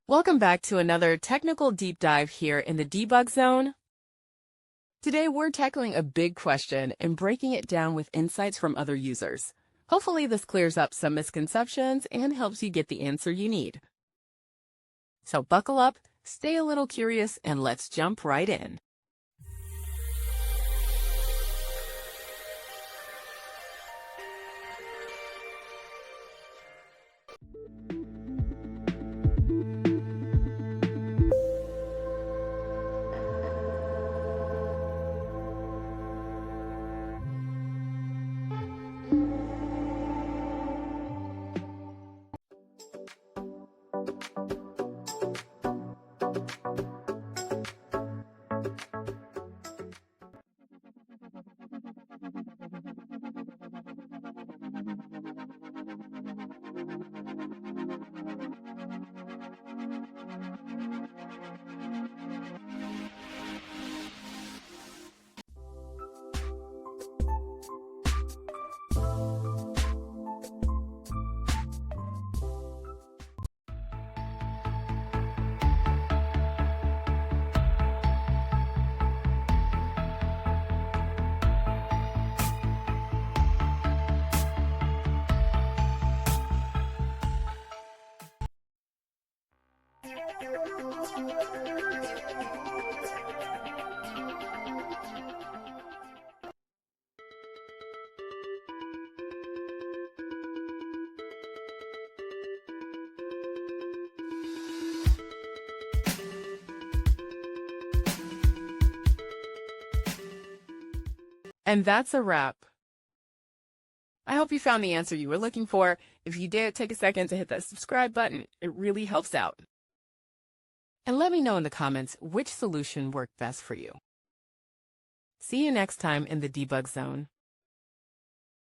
Welcome back to another technical deep dive here in the debug zone. Today we're tackling a big question and breaking it down with insights from other users. Hopefully this clears up some misconceptions and helps you get the answer you need. So buckle up, stay a little curious, and let's jump right in. And that's a wrap. I hope you found the answer you were looking for. If you did, take a second to hit that subscribe button. It really helps out. And let me know in the comments which solution worked best for you. See you next time in the debug zone.